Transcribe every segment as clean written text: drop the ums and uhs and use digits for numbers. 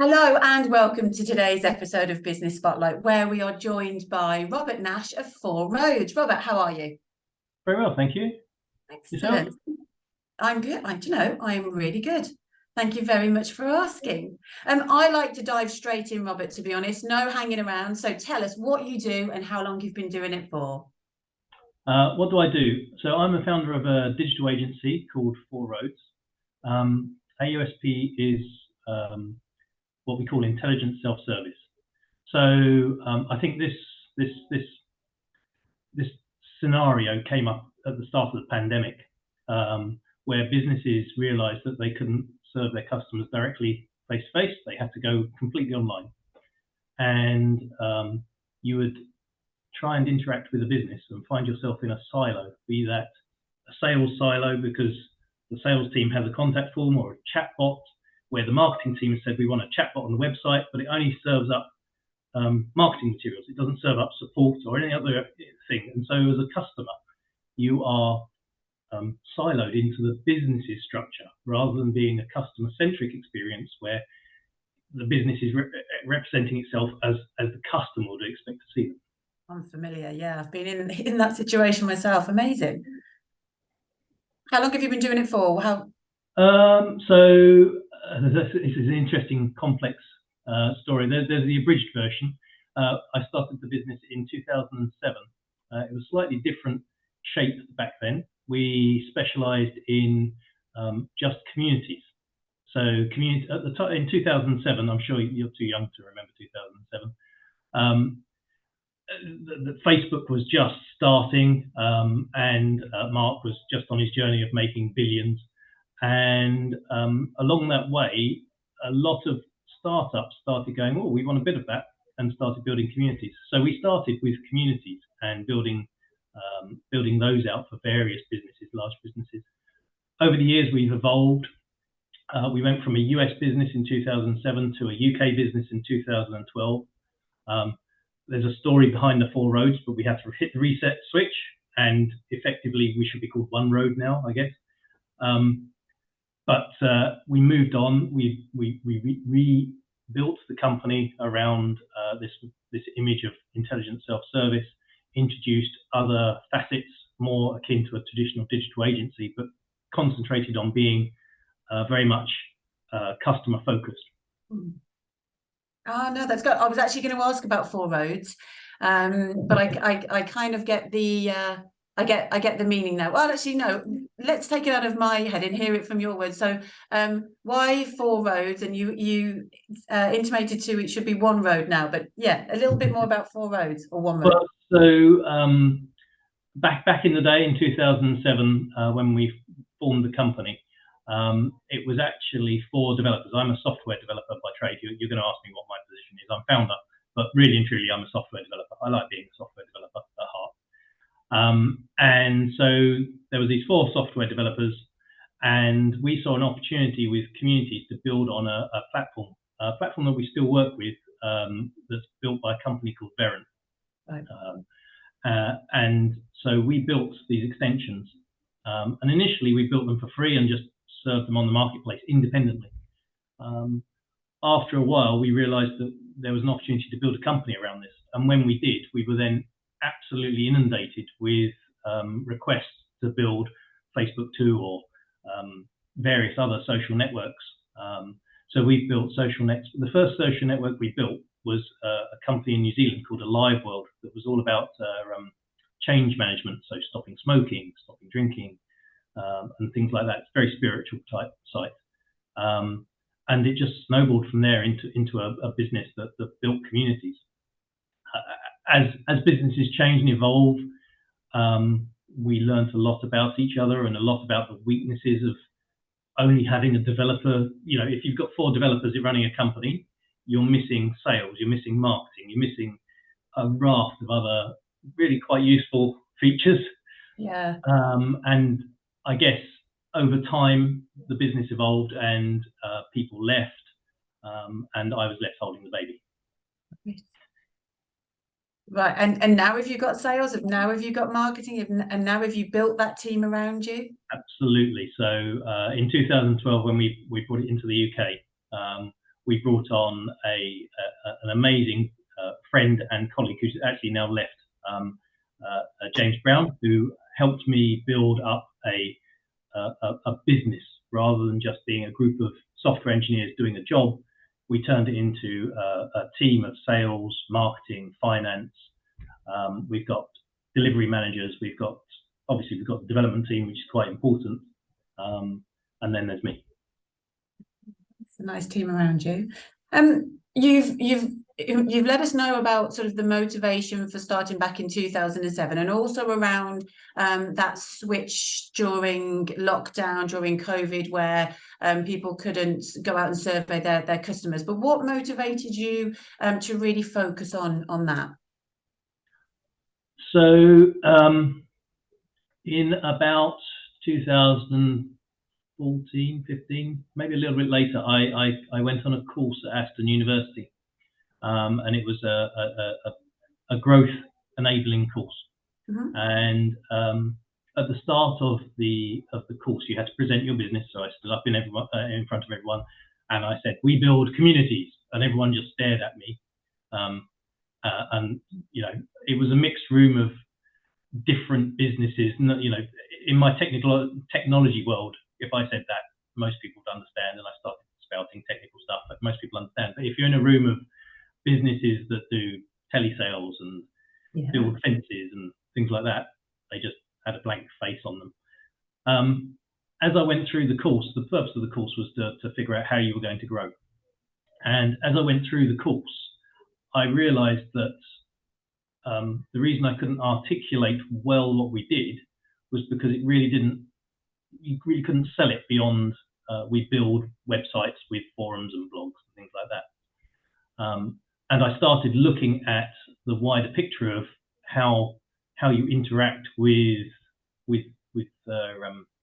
Hello and welcome to today's episode of Business Spotlight, where we are joined by Robert Nash of Four Roads. Robert, how are you? Very well, thank you. Excellent. Yourself? I'm good. I am really good. Thank you very much for asking. I like to dive straight in, Robert, to be honest, no hanging around. So tell us what you do and how long you've been doing it for. What do I do? So I'm a founder of a digital agency called Four Roads. AUSP is what we call intelligent self-service. So I think this scenario came up at the start of the pandemic, where businesses realised that they couldn't serve their customers directly face to face. They had to go completely online, and you would try and interact with a business and find yourself in a silo, be that a sales silo because the sales team has a contact form, or a chatbot where the marketing team has said we want a chatbot on the website, but it only serves up marketing materials. It doesn't serve up support or any other thing. And so as a customer, you are siloed into the business's structure rather than being a customer-centric experience where the business is representing itself as the customer would expect to see them. I'm familiar. Yeah, I've been in that situation myself. Amazing. How long have you been doing it for? This is an interesting, complex story. There's the abridged version. I started the business in 2007. It was slightly different shape back then. We specialised in just communities. So community at the time in 2007. I'm sure you're too young to remember 2007. The Facebook was just starting, and Mark was just on his journey of making billions. And along that way, a lot of startups started going, oh, we want a bit of that, and started building communities. So we started with communities and building those out for various businesses, large businesses. Over the years, we've evolved. We went from a US business in 2007 to a UK business in 2012. There's a story behind the Four Roads, but we had to hit the reset switch, and effectively we should be called One Road now, I guess. But we moved on. We rebuilt the company around this image of intelligent self-service, introduced other facets more akin to a traditional digital agency, but concentrated on being very much customer focused. Oh no, that's good. I was actually going to ask about Four Roads, but I kind of get the I get the meaning now. Well, actually, no. Let's take it out of my head and hear it from your words. So, why Four Roads? And you intimated to it should be One Road now, but yeah, a little bit more about Four Roads or One Road. Well, so back in the day in 2007, when we formed the company, it was actually for developers. I'm a software developer by trade. You're going to ask me what my position is. I'm founder, but really and truly, I'm a software developer. I like being a software developer at heart. And so there was these four software developers, and we saw an opportunity with communities to build on a platform that we still work with, that's built by a company called Verint. Right. And so we built these extensions, and initially we built them for free and just served them on the marketplace independently. After a while, we realized that there was an opportunity to build a company around this, and when we did, we were then absolutely inundated with requests to build Facebook too, or various other social networks. So we've built social nets. The first social network we built was a company in New Zealand called Alive World that was all about change management, so stopping smoking, stopping drinking, and things like that. It's a very spiritual type site. And it just snowballed from there into a business that built communities. As businesses change and evolve, we learned a lot about each other and a lot about the weaknesses of only having a developer. You know, if you've got four developers running a company, you're missing sales, you're missing marketing, you're missing a raft of other really quite useful features. Yeah. And I guess over time, the business evolved and people left, and I was left holding the baby. Right, and now have you got sales? Now have you got marketing? And now have you built that team around you? Absolutely. So in 2012, when we brought it into the UK, we brought on an amazing friend and colleague who's actually now left, James Brown, who helped me build up a business rather than just being a group of software engineers doing a job. We turned it into a team of sales, marketing, finance. We've got delivery managers. We've got the development team, which is quite important. And then there's me. It's a nice team around you. You've let us know about sort of the motivation for starting back in 2007, and also around that switch during lockdown, during COVID, where people couldn't go out and survey their customers. But what motivated you to really focus on that? So in about 2014, 15, maybe a little bit later, I went on a course at Aston University, and it was a growth enabling course. Mm-hmm. And at the start of the course, you had to present your business. So I stood up in front of everyone, and I said, "We build communities," and everyone just stared at me. And it was a mixed room of different businesses. In my technology world, if I said that, most people would understand, and I started spouting technical stuff that most people understand. But if you're in a room of businesses that do telesales and build fences and things like that, they just had a blank face on them. As I went through the course, the purpose of the course was to figure out how you were going to grow. And as I went through the course, I realized that the reason I couldn't articulate well what we did was because you really couldn't sell it beyond we build websites with forums and blogs and things like that. And I started looking at the wider picture of how you interact with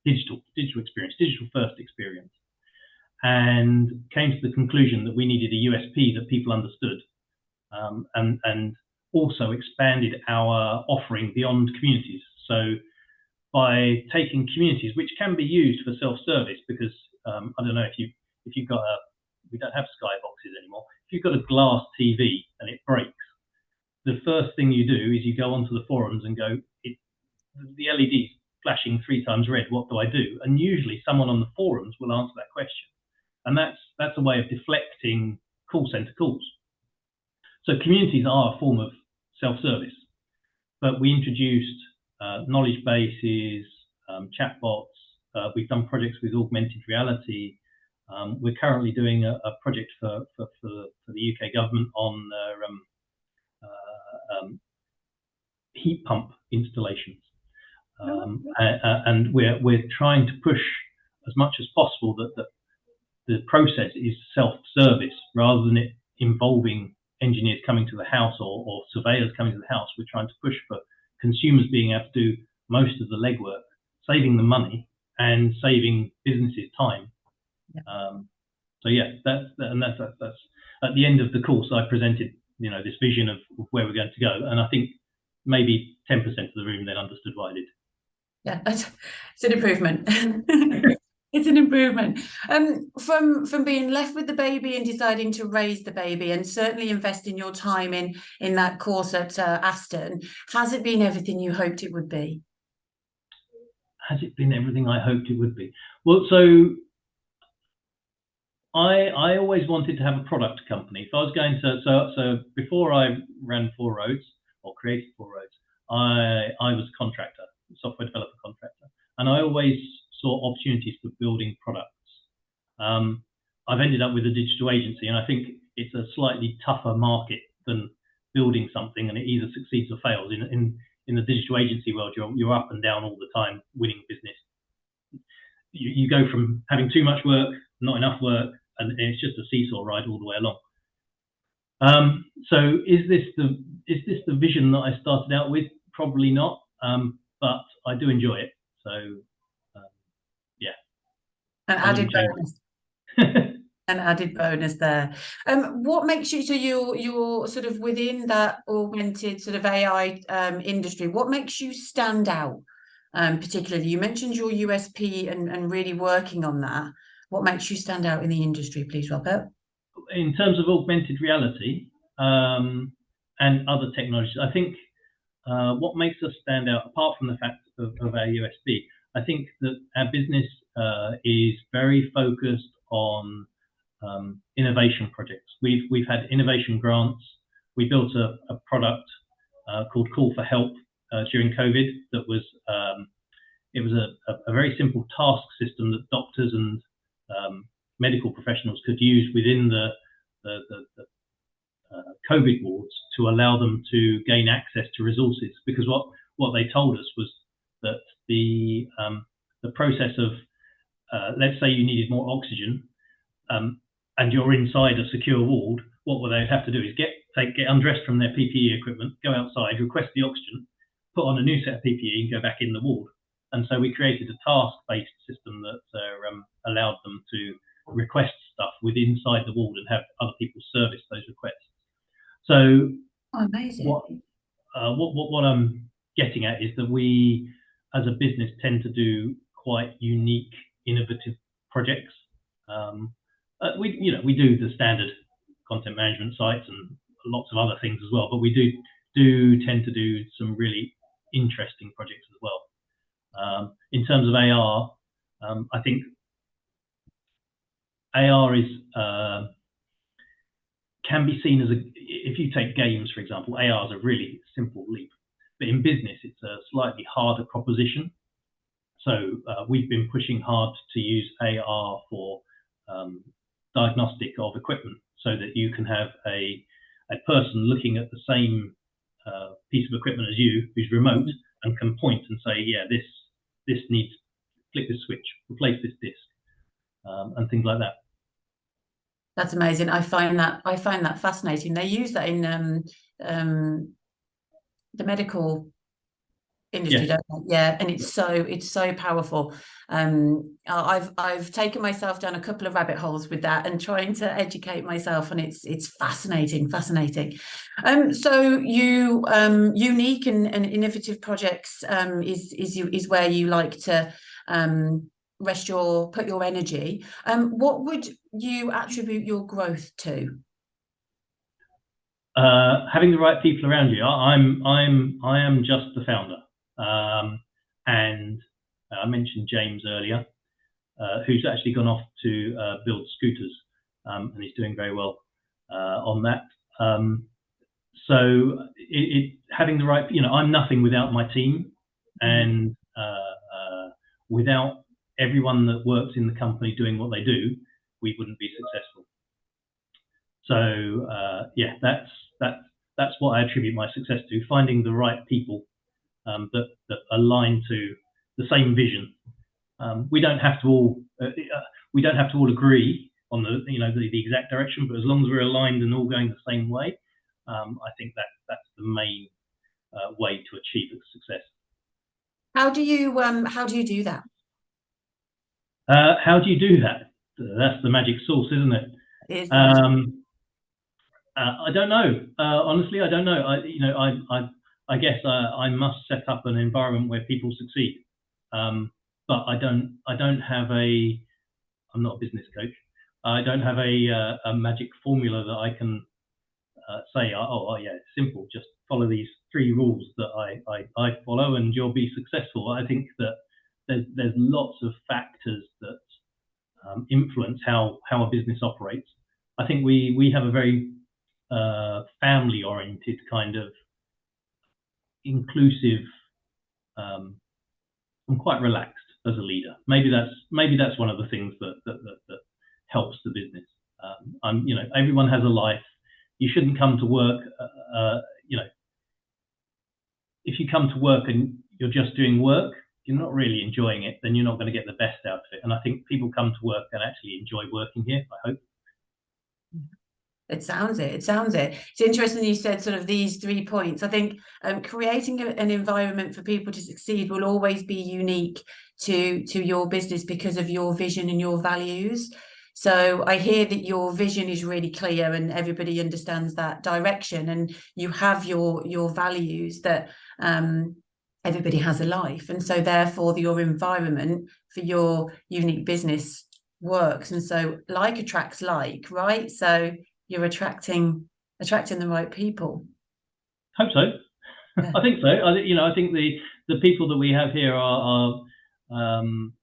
digital experience, digital first experience, and came to the conclusion that we needed a USP that people understood, and also expanded our offering beyond communities. So by taking communities, which can be used for self-service, because I don't know if you've got we don't have skyboxes anymore. If you've got a glass TV and it breaks, the first thing you do is you go onto the forums and go, the LED's flashing 3 times red, what do I do? And usually someone on the forums will answer that question. And that's a way of deflecting call center calls. So communities are a form of self-service, but we introduced knowledge bases, chatbots. We've done projects with augmented reality. We're currently doing a project for the UK government on heat pump installations, and we're trying to push as much as possible that the process is self-service rather than it involving engineers coming to the house or surveyors coming to the house. We're trying to push for consumers being able to do most of the legwork, saving the money and saving businesses time. So yeah, that's at the end of the course I presented this vision of where we're going to go, and I think maybe 10% of the room then understood what I did. Yeah, it's an improvement. It's an improvement. From being left with the baby and deciding to raise the baby, and certainly investing your time in that course at Aston, has it been everything you hoped it would be? Has it been everything I hoped it would be? Well, so I always wanted to have a product company. If I was going to, so before I ran 4Roads or created 4Roads, I was a contractor, software developer contractor, and I always saw opportunities for building products. I've ended up with a digital agency, and I think it's a slightly tougher market than building something and it either succeeds or fails. In the digital agency world, you're up and down all the time winning business. You go from having too much work, not enough work, and it's just a seesaw ride all the way along. So is this the vision that I started out with? Probably not, but I do enjoy it. So yeah. An added bonus. An added bonus there. What makes you, so you're sort of within that augmented sort of AI industry, what makes you stand out particularly? You mentioned your USP and really working on that. What makes you stand out in the industry, please, Robert? in terms of augmented reality and other technologies, I think what makes us stand out, apart from the fact of our USP, I think that our business is very focused on innovation projects. We've had innovation grants. We built a product called Call for Help during COVID. That was it was a very simple task system that doctors and medical professionals could use within the COVID wards to allow them to gain access to resources. Because what they told us was that the process of let's say you needed more oxygen and you're inside a secure ward, what would they have to do is get undressed from their PPE equipment, go outside, request the oxygen, put on a new set of PPE and go back in the ward. And so we created a task-based system that allowed them to request stuff within inside the ward and have other people service those requests. So amazing. What I'm getting at is that we, as a business, tend to do quite unique, innovative projects. We do the standard content management sites and lots of other things as well, but we do tend to do some really interesting projects as well. In terms of AR, I think AR is can be seen as if you take games, for example, AR is a really simple leap, but in business it's a slightly harder proposition. So we've been pushing hard to use AR for diagnostic of equipment, so that you can have a person looking at the same piece of equipment as you, who's remote, and can point and say, yeah, this needs, flick this switch, replace this disc, and things like that. That's amazing. I find that fascinating. They use that in the medical industry, Yeah. don't they? Yeah, and it's so powerful. I've taken myself down a couple of rabbit holes with that and trying to educate myself, and it's fascinating. So you unique and innovative projects is where you like to put your energy. What would you attribute your growth to? Having the right people around you. I am just the founder, and I mentioned James earlier, who's actually gone off to build scooters, and he's doing very well on that. So having the right, I'm nothing without my team, and without everyone that works in the company doing what they do, we wouldn't be successful. So yeah, that's what I attribute my success to: finding the right people that align to the same vision. We don't have to all agree on the exact direction, but as long as we're aligned and all going the same way, I think that's the main way to achieve success. How do you do that? How do you do that? That's the magic sauce, isn't it? It is. I don't know. Honestly, I don't know. I guess I must set up an environment where people succeed. But I don't have I'm not a business coach. I don't have a magic formula that I can say, oh yeah, it's simple. Just follow these 3 rules that I follow and you'll be successful. I think that there's lots of factors that influence how a business operates. I think we have a very family-oriented kind of inclusive. I'm quite relaxed as a leader. Maybe that's one of the things that helps the business. Everyone has a life. You shouldn't come to work. If you come to work and you're just doing work, you're not really enjoying it, then you're not going to get the best out of it. And I think people come to work and actually enjoy working here, I hope. It sounds it. It's interesting you said sort of these 3 points. I think creating an environment for people to succeed will always be unique to your business because of your vision and your values. So I hear that your vision is really clear and everybody understands that direction, and you have your values that everybody has a life, and so therefore your environment for your unique business works, and so like attracts like, right? So you're attracting the right people. Hope so. Yeah. I think so. I think the people that we have here are some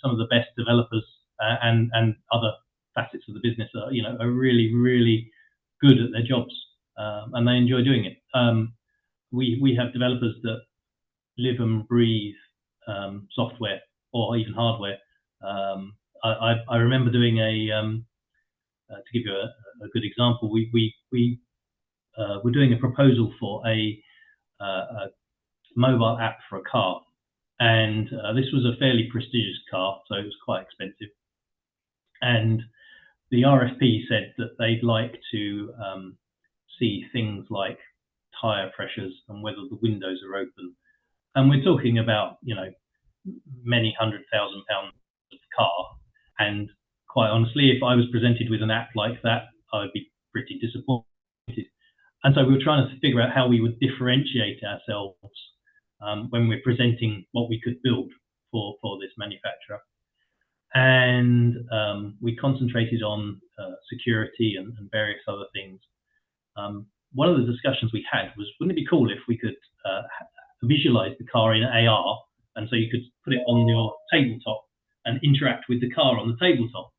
of the best developers, and other facets of the business are really, really good at their jobs, and they enjoy doing it. We have developers that live and breathe software or even hardware. I remember doing to give you a good example, we were doing a proposal for a mobile app for a car, and this was a fairly prestigious car, so it was quite expensive. And the RFP said that they'd like to see things like tire pressures and whether the windows are open. And we're talking about many £100,000 of car. And quite honestly, if I was presented with an app like that, I would be pretty disappointed. And so we were trying to figure out how we would differentiate ourselves when we're presenting what we could build for this manufacturer. And we concentrated on security and various other things. One of the discussions we had was, wouldn't it be cool if we could visualize the car in AR, and so you could put it on your tabletop and interact with the car on the tabletop?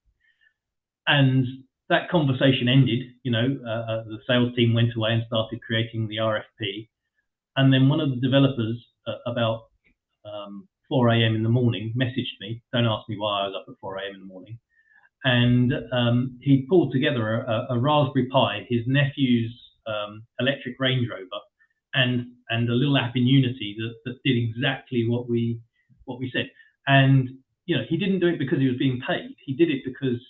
And that conversation ended. The sales team went away and started creating the RFP. And then one of the developers, about 4 a.m. in the morning, messaged me. Don't ask me why I was up at 4 a.m. in the morning. And he pulled together a Raspberry Pi, his nephew's electric Range Rover, and a little app in Unity that did exactly what we said. And he didn't do it because he was being paid. He did it because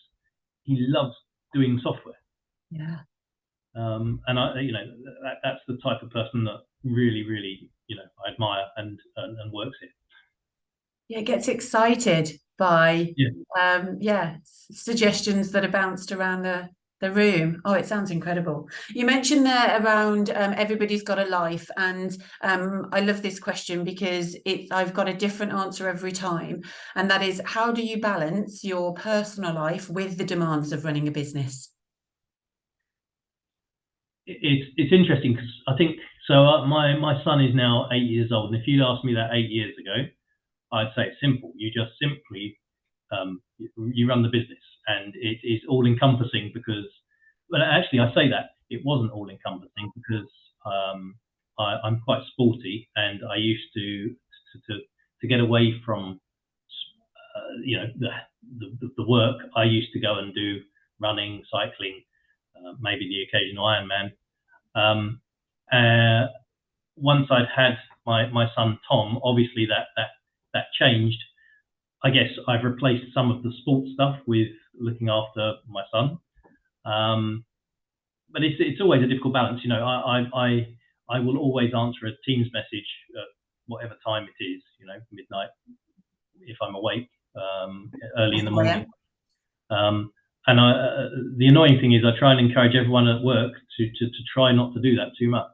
he loves doing software. Yeah. And that's the type of person that really, really, I admire and works it. Yeah, gets excited by suggestions that are bounced around the room. Oh, it sounds incredible. You mentioned there around everybody's got a life, and I love this question because I've got a different answer every time, and that is, how do you balance your personal life with the demands of running a business? It's interesting because I think so. My son is now 8 years old, and if you'd asked me that 8 years ago, I'd say it's simple. You just simply you run the business, and it is all encompassing because. But actually, I say that it wasn't all encompassing because I'm quite sporty, and I used to get away from the work. I used to go and do running, cycling, maybe the occasional Ironman. Once I'd had my son Tom, obviously that changed. I guess I've replaced some of the sports stuff with looking after my son. But it's always a difficult balance. I will always answer a Teams message at whatever time it is, midnight, if I'm awake, early in the morning. And the annoying thing is I try and encourage everyone at work to try not to do that too much.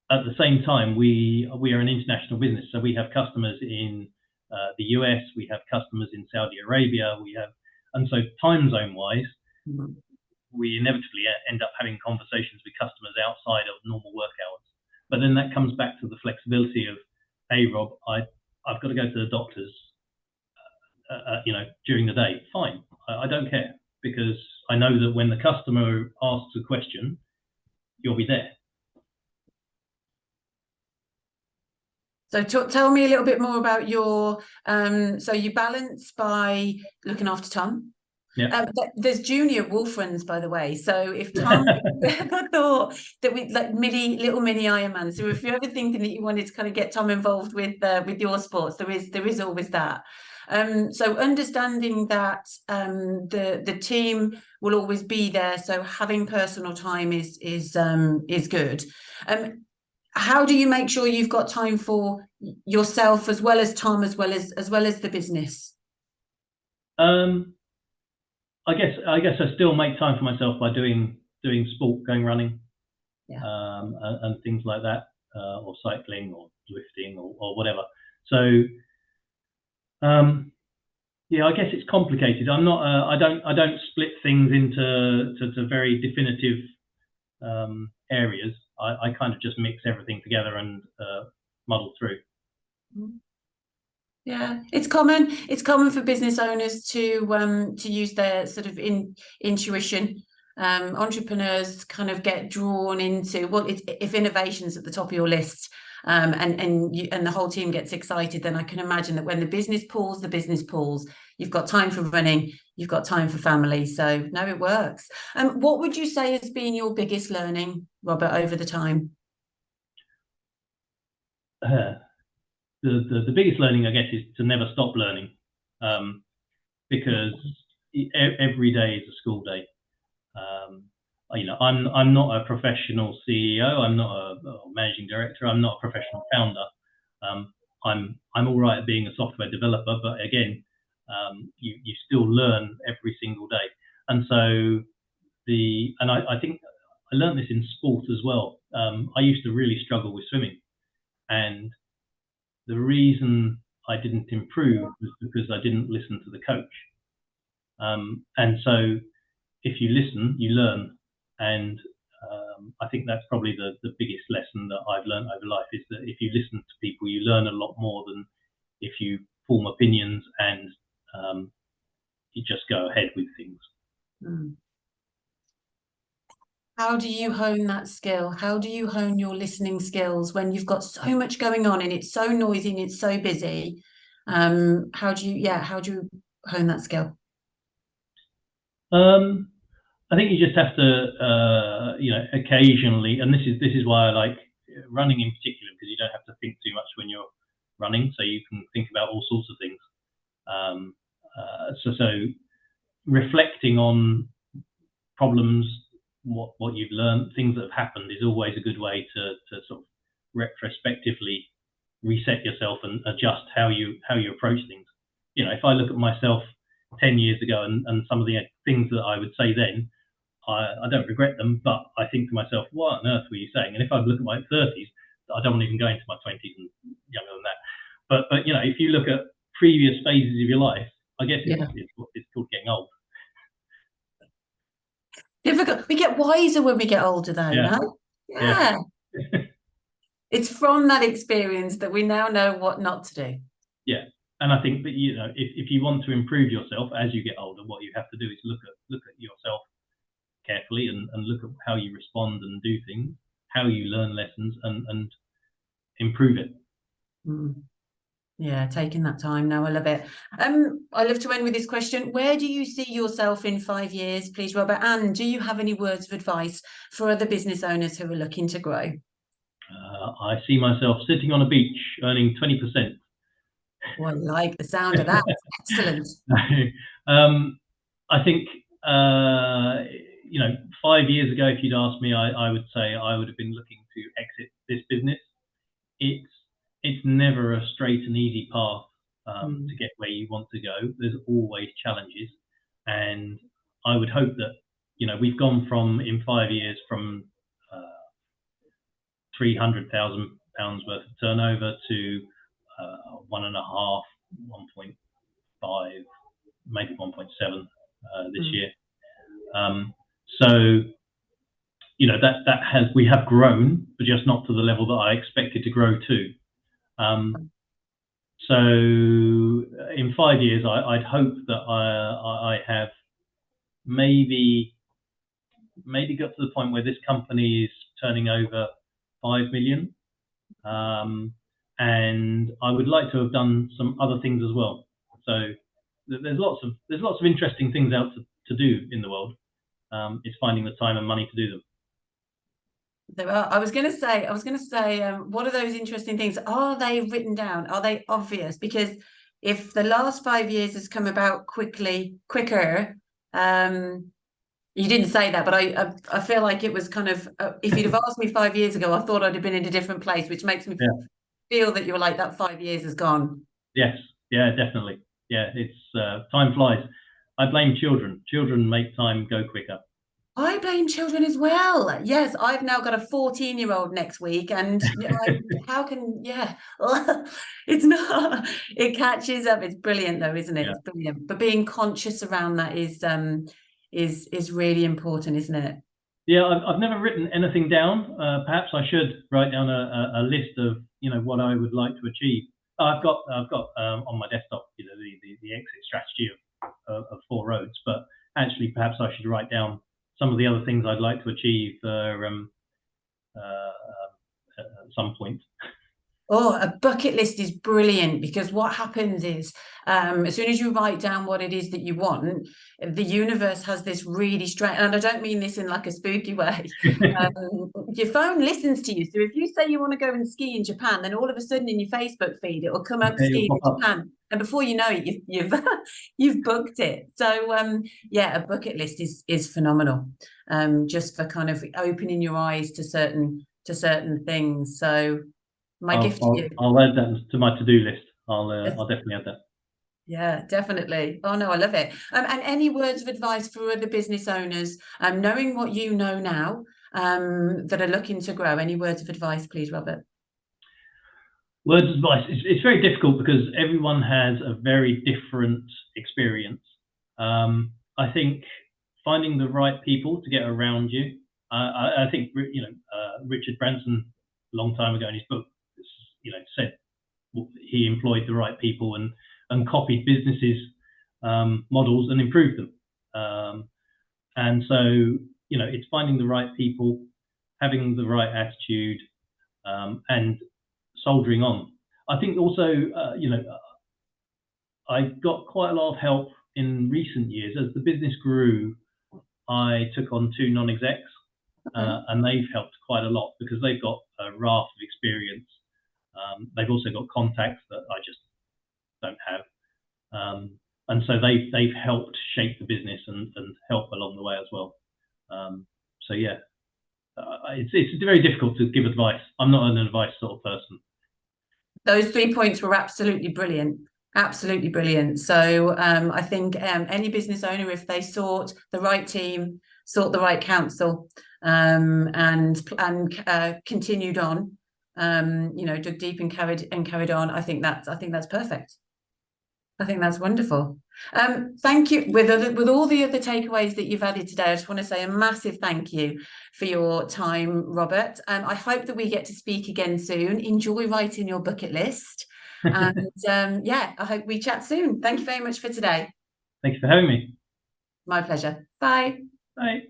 At the same time, we are an international business, so we have customers in the US, we have customers in Saudi Arabia, and so time zone wise, we inevitably end up having conversations with customers outside of normal work hours. But then that comes back to the flexibility of, hey Rob, I've got to go to the doctor's, during the day. Fine, I don't care, because I know that when the customer asks a question, you'll be there. So tell me a little bit more about your, so you balance by looking after Tom. Yeah. There's junior wolf runs, by the way. So if Tom ever thought that we like little mini Ironman, so if you're ever thinking that you wanted to kind of get Tom involved with your sports, there is always that. So understanding that the team will always be there, so having personal time is good. How do you make sure you've got time for yourself as well as Tom, as well as the business? I guess I still make time for myself by doing sport, going running, and things like that, or cycling or lifting or whatever. So Yeah, I guess it's complicated. I'm not. I don't split things into to very definitive areas. I kind of just mix everything together and muddle through. Yeah, it's common. It's common for business owners to use their sort of intuition. Entrepreneurs kind of get drawn into, well, if innovation's at the top of your list, and the whole team gets excited, then I can imagine that when the business pulls, the business pulls. You've got time for running, you've got time for family. So no, it works. What would you say has been your biggest learning, Robert, over the time? The biggest learning, I guess, is to never stop learning, because every day is a school day. I'm not a professional CEO. I'm not a managing director. I'm not a professional founder. I'm all right at being a software developer, but again, you still learn every single day. And so I think I learned this in sport as well. I used to really struggle with swimming, and the reason I didn't improve was because I didn't listen to the coach. And so if you listen, you learn. And I think that's probably the biggest lesson that I've learned over life, is that if you listen to people, you learn a lot more than if you form opinions and you just go ahead with things. How do you hone that skill? How do you hone your listening skills when you've got so much going on and it's so noisy and it's so busy? How do you hone that skill? I think you just have to, occasionally, and this is why I like running in particular, because you don't have to think too much when you're running, so you can think about all sorts of things. So reflecting on problems, what you've learned, things that have happened, is always a good way to sort of retrospectively reset yourself and adjust how you approach things. If I look at myself 10 years ago and some of the things that I would say then, I don't regret them, but I think to myself, what on earth were you saying? And if I look at my 30s, I don't want to even go into my 20s and younger than that. But if you look at previous phases of your life, I guess it's called getting old. Difficult. We get wiser when we get older, though. Yeah. No? Yeah. It's from that experience that we now know what not to do. Yeah. And I think that, if you want to improve yourself as you get older, what you have to do is look at yourself carefully and look at how you respond and do things, how you learn lessons and improve it. Yeah, taking that time. No, I love it. I love to end with this question. Where do you see yourself in 5 years, please, Robert? And do you have any words of advice for other business owners who are looking to grow? I see myself sitting on a beach earning 20%. Oh, I like the sound of that. Excellent. I think 5 years ago, if you'd asked me, I would say I would have been looking to exit this business. It's never a straight and easy path to get where you want to go. There's always challenges, and I would hope that we've gone from, in 5 years, from £300,000 worth of turnover to 1.5, 1.5, maybe 1.7 this year. So we have grown, but just not to the level that I expected to grow to. So in 5 years, I'd hope that I have maybe got to the point where this company is turning over 5 million. And I would like to have done some other things as well. So there's lots of interesting things out to do in the world. It's finding the time and money to do them. There are. I was going to say, what are those interesting things? Are they written down? Are they obvious? Because if the last 5 years has come about quicker, you didn't say that, but I feel like it was kind of, if you'd have asked me 5 years ago, I thought I'd have been in a different place, which makes me feel that you're like, that 5 years has gone. Yes. Yeah, definitely. Yeah, it's time flies. I blame children. Children make time go quicker. I blame children as well. Yes, I've now got a 14-year-old next week, and how can, yeah, it's not, it catches up. It's brilliant though, isn't it? Yeah. It's brilliant. But being conscious around that is really important, isn't it? Yeah, I've never written anything down. Perhaps I should write down a list of, you know, what I would like to achieve. I've got on my desktop, you know, the exit strategy of Four Roads, but actually perhaps I should write down some of the other things I'd like to achieve at some point. Oh, a bucket list is brilliant, because what happens is, as soon as you write down what it is that you want, the universe has this really strange, and I don't mean this in like a spooky way. Your phone listens to you. So if you say you want to go and ski in Japan, then all of a sudden in your Facebook feed, it will come up Okay, skiing it'll in pop up. Japan. And before you know it, you've you've booked it. So yeah, a bucket list is phenomenal. Just for kind of opening your eyes to certain things. So my gift to you. I'll add that to my to-do list. I'll definitely add that. Yeah, definitely. Oh no, I love it. And any words of advice for other business owners, knowing what you know now, that are looking to grow? Any words of advice, please, Robert? Words of advice. It's very difficult because everyone has a very different experience. I think finding the right people to get around you. I think, you know, Richard Branson, a long time ago in his book, you know, said he employed the right people and copied businesses models and improved them. And so, you know, it's finding the right people, having the right attitude, and soldiering on. I think also, you know, I got quite a lot of help in recent years. As the business grew, I took on 2 non-execs, and they've helped quite a lot because they've got a raft of experience. They've also got contacts that I just don't have. And so they've helped shape the business and help along the way as well. So yeah, it's very difficult to give advice. I'm not an advice sort of person. Those 3 points were absolutely brilliant. Absolutely brilliant. So I think any business owner, if they sought the right team, sought the right counsel, and continued on, you know, dug deep and carried on, I think that's perfect. I think that's wonderful. Thank you. With all the other takeaways that you've added today, I just want to say a massive thank you for your time, Robert. I hope that we get to speak again soon. Enjoy writing your bucket list. And yeah, I hope we chat soon. Thank you very much for today. Thanks for having me. My pleasure. Bye. Bye.